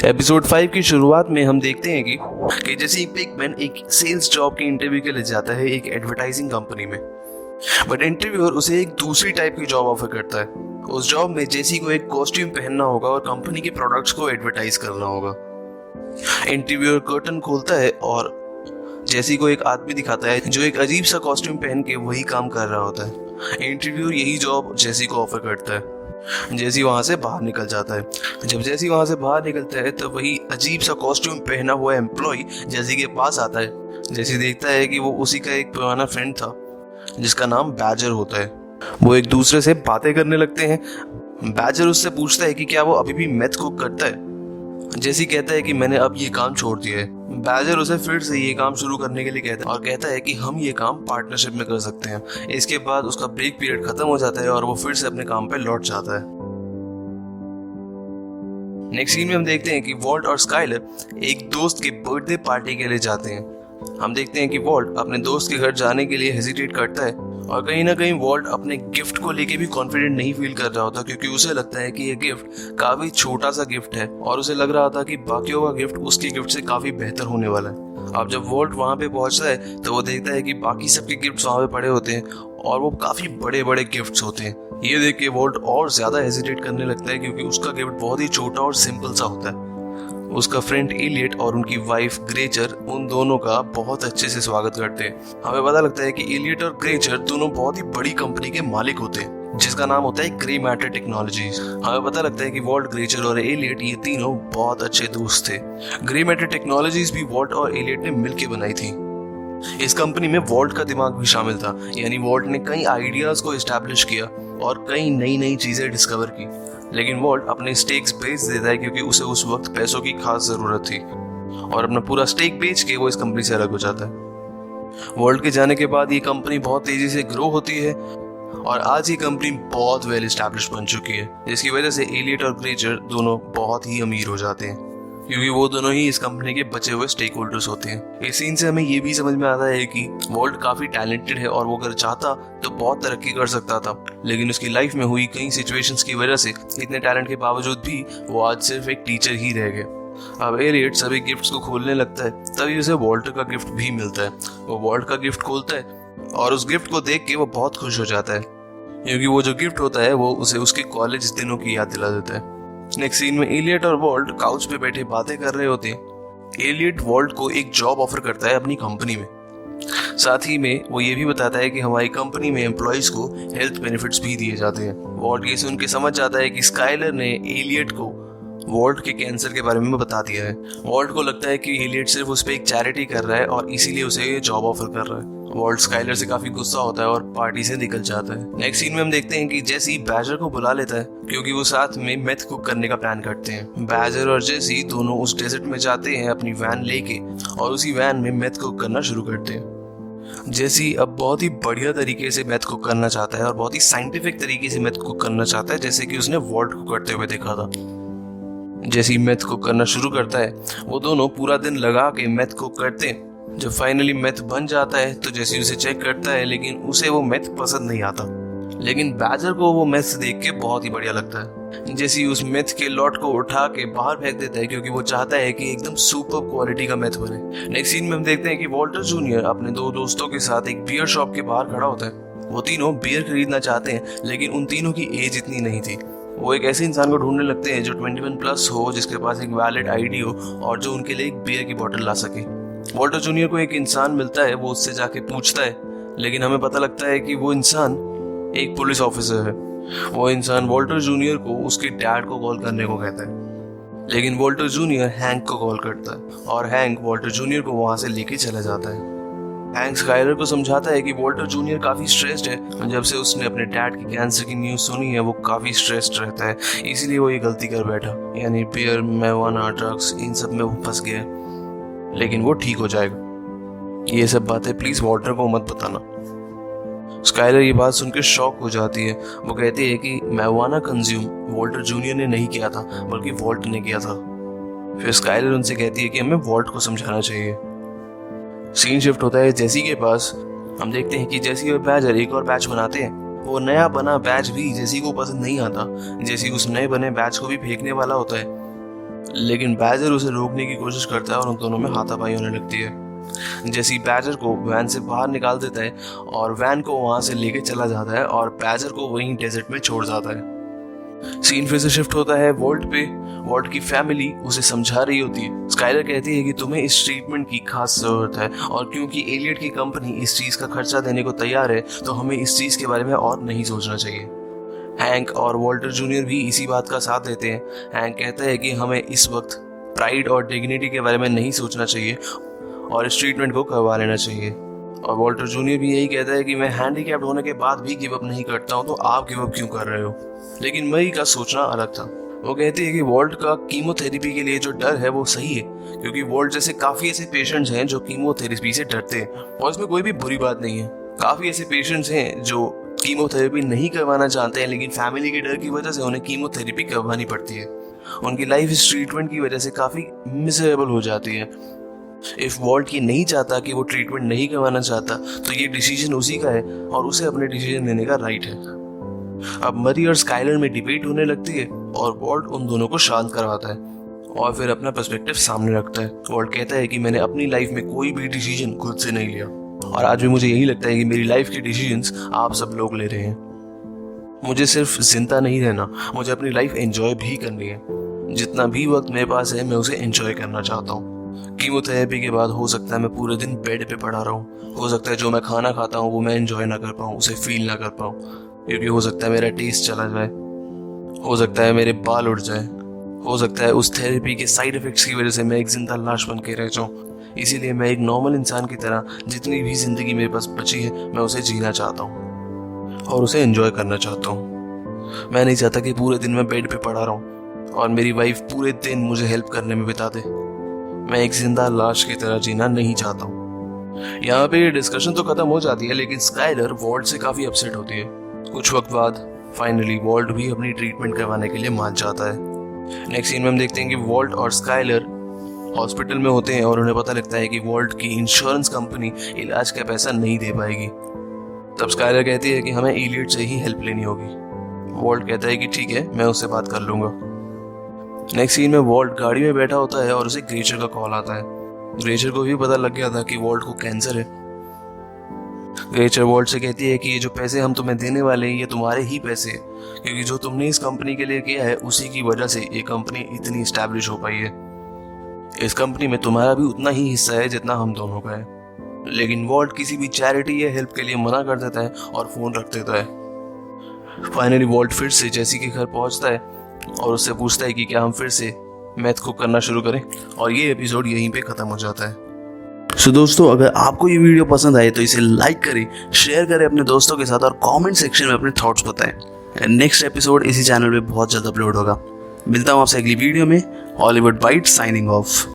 Episode 5 की शुरुआत में हम देखते हैं कि जैसे पिकमैन एक सेल्स जॉब के इंटरव्यू के लिए जाता है एक एडवर्टाइजिंग कंपनी में। बट इंटरव्यूअर उसे एक दूसरी टाइप की जॉब ऑफर करता है। उस जॉब में जेसी को एक कॉस्ट्यूम पहनना होगा और कंपनी के प्रोडक्ट्स को एडवर्टाइज करना होगा। इंटरव्यूअर कर्टन खोलता है और जेसी को एक आदमी दिखाता है जो एक अजीब सा कॉस्ट्यूम पहन के वही काम कर रहा होता है। इंटरव्यूअर यही जॉब जेसी को ऑफर करता है। जेसी वहां से बाहर निकल जाता है। जब जेसी वहां से बाहर निकलता है तो वही अजीब सा कॉस्ट्यूम पहना हुआ एम्प्लॉय जेसी के पास आता है। जेसी देखता है कि वो उसी का एक पुराना फ्रेंड था जिसका नाम बैजर होता है। वो एक दूसरे से बातें करने लगते हैं। बैजर उससे पूछता है कि क्या वो अभी भी मेथ कुक करता है। जेसी कहता है कि मैंने अब ये काम छोड़ दिया है। बैजर उसे फिर से ये काम शुरू करने के लिए कहता है और कहता है कि हम ये काम पार्टनरशिप में कर सकते हैं। इसके बाद उसका ब्रेक पीरियड खत्म हो जाता है और वो फिर से अपने काम पे लौट जाता है। नेक्स्ट सीन में हम देखते हैं कि वॉल्ट और स्काइलर एक दोस्त के बर्थडे पार्टी के लिए जाते हैं। हम देखते हैं कि वॉल्ट अपने दोस्त के घर जाने के लिए हेजिटेट करता है और कहीं ना कहीं वॉल्ट अपने गिफ्ट को लेके भी कॉन्फिडेंट नहीं फील कर रहा होता, क्योंकि उसे लगता है कि ये गिफ्ट काफी छोटा सा गिफ्ट है और उसे लग रहा था कि बाकियों का गिफ्ट उसके गिफ्ट से काफी बेहतर होने वाला है। अब जब वॉल्ट वहां पे पहुंचता है तो वो देखता है कि बाकी सबके गिफ्ट्स वहां पे पड़े होते हैं और वो काफी बड़े बड़े गिफ्ट्स होते हैं। ये देख के वॉल्ट और ज्यादा हेजिटेट करने लगता है क्योंकि उसका गिफ्ट बहुत ही छोटा और सिंपल सा होता है। उसका फ्रेंड एलियट और उनकी वाइफ ग्रेचर उन दोनों का बहुत अच्छे से स्वागत करते हैं। हमें पता लगता है कि एलियट और ग्रेचर दोनों बहुत ही बड़ी कंपनी के मालिक होते हैं जिसका नाम होता है ग्रे मैटर टेक्नोलॉजीज। हमें पता लगता है कि वॉल्ट, ग्रेचर और एलियट ये तीनों बहुत अच्छे दोस्त थे। ग्रे मैटर टेक्नोलॉजीज भी वॉल्ट और एलियट ने मिलकर बनाई थी। इस कंपनी में वॉल्ट का दिमाग भी शामिल था, यानी वॉल्ट ने कई आइडियाज को एस्टैब्लिश किया और कई नई नई चीजें डिस्कवर की। लेकिन वॉल्ट अपने स्टेक्स बेच देता है क्योंकि उसे उस वक्त पैसों की खास जरूरत थी और अपना पूरा स्टेक बेच के वो इस कंपनी से अलग हो जाता है। वॉल्ट के जाने के बाद ये कंपनी बहुत तेजी से ग्रो होती है और आज ये कंपनी बहुत वेल एस्टैब्लिश बन चुकी है, जिसकी वजह से एलियट और ग्रेचर दोनों बहुत ही अमीर हो जाते हैं क्योंकि वो दोनों ही इस कंपनी के बचे हुए स्टेक होल्डर्स होते हैं। इस सीन से हमें ये भी समझ में आता है कि वॉल्ट काफी टैलेंटेड है और वो अगर चाहता तो बहुत तरक्की कर सकता था, लेकिन उसकी लाइफ में हुई कई सिचुएशंस की वजह से इतने टैलेंट के बावजूद भी वो आज सिर्फ एक टीचर ही रह गए। अब एलियट सभी गिफ्ट्स को खोलने लगता है, तभी उसे वॉल्ट का गिफ्ट भी मिलता है। वो वॉल्ट का गिफ्ट खोलता है और उस गिफ्ट को देख के वो बहुत खुश हो जाता है क्योंकि वो जो गिफ्ट होता है वो उसे उसके कॉलेज दिनों की याद दिला देता है। नेक्स्ट सीन में एलियट और वॉल्ट काउच पे बैठे बातें कर रहे होते हैं। एलियट वॉल्ट को एक जॉब ऑफर करता है अपनी कंपनी में। साथ ही में वो ये भी बताता है कि हमारी कंपनी में एम्प्लॉइज को हेल्थ बेनिफिट्स भी दिए जाते हैं। वॉल्ट ये सुन के समझ जाता है कि स्काइलर ने एलियट को वॉल्ट के कैंसर के बारे में बता दिया है। वॉल्ट को लगता है कि एलियट सिर्फ उस पर एक चैरिटी कर रहा है और इसीलिए उसे ये जॉब ऑफर कर रहा है। वॉल्ट स्काइलर से काफी गुस्सा होता है और पार्टी से निकल जाता है। नेक्स्ट सीन में हम देखते हैं कि जेसी बैजर को बुला लेता है क्योंकि वो साथ में मेथ कुक करने का प्लान करते हैं। बैजर और जेसी दोनों उस डेजर्ट में जाते हैं अपनी वैन लेके और उसी वैन में मेथ कुक करना शुरू करते हैं। जेसी अब बहुत ही बढ़िया तरीके से मेथ कुक करना चाहता है और बहुत ही साइंटिफिक तरीके से मेथ कुक करना चाहता है, जैसे कि उसने वॉल्ट को करते हुए देखा था। जेसी मेथ कुक करना शुरू करता है। वो दोनों पूरा दिन लगा के मेथ कुक करते हैं। जब फाइनली मेथ बन जाता है तो जेसी उसे चेक करता है, लेकिन उसे वो मेथ पसंद नहीं आता। लेकिन बैजर को वो मेथ देख के बहुत ही बढ़िया लगता है। जेसी उस मेथ के लॉट को उठा के बाहर फेंक देता है क्योंकि वो चाहता है कि एकदम सुपर क्वालिटी का मेथ बने। नेक्स्ट सीन में हम देखते हैं कि वॉल्टर जूनियर अपने दो दोस्तों के साथ एक बियर शॉप के बाहर खड़ा होता है। वो तीनों बियर खरीदना चाहते हैं, लेकिन उन तीनों की एज इतनी नहीं थी। वो एक ऐसे इंसान को ढूंढने लगते हैं जो 21 प्लस हो, जिसके पास एक वैलिड आईडी हो और जो उनके लिए एक बियर की बोतल ला सके। वॉल्टर जूनियर को एक इंसान मिलता है, वो उससे जाके पूछता है, लेकिन हमें पता लगता है कि वो इंसान एक पुलिस ऑफिसर है। वो इंसान वॉल्टर जूनियर को उसके डैड को कॉल करने को कहता है, लेकिन वॉल्टर जूनियर हैंक को कॉल करता है और हैंक वॉल्टर जूनियर को वहां से लेके चला जाता है। हैंक स्काइलर को समझाता है कि वॉल्टर जूनियर काफी स्ट्रेस्ड है। जब से उसने अपने डैड की कैंसर की न्यूज सुनी है वो काफी स्ट्रेस्ड रहता है, इसीलिए वो ये गलती कर बैठा, यानी बियर, marijuana, ड्रग्स, इन सब में वो फंस गया, लेकिन वो ठीक हो जाएगा। ये सब बातें प्लीज वॉल्टर को मत बताना। स्काइलर ये बात सुनकर शॉक हो जाती है। वो कहती है कि marijuana कंज्यूम वॉल्टर जूनियर ने नहीं किया था, बल्कि वॉल्ट ने किया था। फिर स्काइलर उनसे कहती है कि हमें वॉल्ट को समझाना चाहिए। सीन शिफ्ट होता है जेसी के पास। हम देखते हैं कि जेसी और बैजर एक और बैच बनाते हैं। वो नया बना बैच भी जेसी को पसंद नहीं आता। जेसी उस नए बने बैच को भी फेंकने वाला होता है, लेकिन बैजर उसे रोकने की कोशिश करता है और उन दोनों में हाथापाई होने लगती है। जैसी बैजर को वैन से बाहर निकाल देता है और वैन को वहां से लेके चला जाता है और बैजर को वहीं डेजर्ट में छोड़ जाता है। सीन फिर से शिफ्ट होता है वॉल्ट पे। वॉल्ट की फैमिली उसे समझा रही होती है। स्काइलर कहती है कि तुम्हें इस ट्रीटमेंट की खास जरूरत है और क्योंकि एलियट की कंपनी इस चीज का खर्चा देने को तैयार है तो हमें इस चीज के बारे में और नहीं सोचना चाहिए। हैंक और वॉल्टर जूनियर भी इसी बात का साथ देते हैं। हैंक कहता है कि हमें इस वक्त प्राइड और डिग्निटी के बारे में नहीं सोचना चाहिए और इस ट्रीटमेंट को करवा लेना चाहिए। और वॉल्टर जूनियर भी यही कहता है कि मैं हैंडीकैप्ड होने के बाद भी गिव अप नहीं करता हूँ, तो आप गिव अप क्यों कर रहे हो। लेकिन मई का सोचना अलग था। वो कहती है कि वॉल्ट का कीमोथेरेपी के लिए जो डर है वो सही है, क्योंकि वॉल्ट जैसे काफी ऐसे पेशेंट्स हैं जो कीमोथेरेपी से डरते हैं और इसमें कोई भी बुरी बात नहीं है। काफी ऐसे पेशेंट्स हैं जो कीमोथेरेपी नहीं करवाना चाहते हैं लेकिन फैमिली के डर की वजह से उन्हें कीमोथेरेपी करवानी पड़ती है। उनकी लाइफ इस ट्रीटमेंट की वजह से काफी मिजरेबल हो जाती है। इफ वॉल्ट ये नहीं चाहता कि वो ट्रीटमेंट नहीं करवाना चाहता तो ये डिसीजन उसी का है और उसे अपने डिसीजन लेने का राइट है। अब मरी और स्काइलर में डिबेट होने लगती है और वॉल्ट उन दोनों को शांत करवाता है और फिर अपना पर्सपेक्टिव सामने रखता है। वॉल्ट कहता है कि मैंने अपनी लाइफ में कोई भी डिसीजन खुद से नहीं लिया और आज भी मुझे यही लगता है कि मेरी लाइफ के डिसीजंस आप सब लोग ले रहे हैं। मुझे सिर्फ जिंदा नहीं रहना, मुझे अपनी लाइफ एंजॉय भी करनी है। जितना भी वक्त मेरे पास है मैं उसे एंजॉय करना चाहता हूँ। कीमोथेरेपी के बाद हो सकता है मैं पूरे दिन बेड पे पड़ा रहूं, हो सकता है जो मैं खाना खाता हूँ वो मैं एंजॉय ना कर पाऊँ, उसे फील ना कर पाऊँ, क्योंकि हो सकता है मेरा टेस्ट चला जाए, हो सकता है मेरे बाल उड़ जाए, हो सकता है उस थेरेपी के साइड इफेक्ट्स की वजह से मैं एक जिंदा लाश बन के रह जाऊँ। इसीलिए मैं एक नॉर्मल इंसान की तरह जितनी भी जिंदगी मेरे पास बची है मैं उसे जीना चाहता हूँ और उसे एंजॉय करना चाहता हूँ। मैं नहीं चाहता कि पूरे दिन मैं बेड पे पड़ा रहूँ और मेरी वाइफ पूरे दिन मुझे हेल्प करने में बिता दे। मैं एक जिंदा लाश की तरह जीना नहीं चाहता हूँ। यहाँ पे डिस्कशन तो खत्म हो जाती है लेकिन स्काइलर वॉल्ट से काफी अपसेट होती है। कुछ वक्त बाद फाइनली वॉल्ट भी अपनी ट्रीटमेंट करवाने के लिए मान जाता है। नेक्स्ट सीन में हम देखते हैं कि वॉल्ट और स्काइलर हॉस्पिटल में होते हैं और उन्हें पता लगता है कि वॉल्ट की इंश्योरेंस कंपनी इलाज का पैसा नहीं दे पाएगी। तब स्काइलर कहती है कि हमें एलियट से ही हेल्प लेनी होगी। वॉल्ट कहता है कि ठीक है, मैं उससे बात कर लूंगा। नेक्स्ट सीन में वॉल्ट गाड़ी में बैठा होता है और उसे ग्रेचर का कॉल आता है। ग्रेचर को भी पता लग गया था कि वॉल्ट को कैंसर है। ग्रेचर वॉल्ट से कहती है कि ये जो पैसे हम तुम्हें देने वाले हैं ये तुम्हारे ही पैसे हैं, क्योंकि जो तुमने इस कंपनी के लिए किया है उसी की वजह से ये कंपनी इतनी एस्टैब्लिश हो पाई है। इस कंपनी में तुम्हारा भी उतना ही हिस्सा है जितना हम दोनों का है। लेकिन वॉल्ट किसी भी चैरिटी या हेल्प के लिए मना कर देता है और फोन रख देता है। फाइनली वॉल्ट फिर से जेसी के घर पहुंचता है और उससे पूछता है कि क्या हम फिर से मैथ कुक करना शुरू करें, और ये एपिसोड यहीं पे खत्म हो जाता है। सो दोस्तों, अगर आपको ये वीडियो पसंद आए तो इसे लाइक करें, शेयर करें अपने दोस्तों के साथ और कमेंट सेक्शन में अपने थॉट्स बताएं। नेक्स्ट एपिसोड इसी चैनल पे बहुत जल्द अपलोड होगा। मिलता हूँ आपसे अगली वीडियो में। Hollywood bite signing of.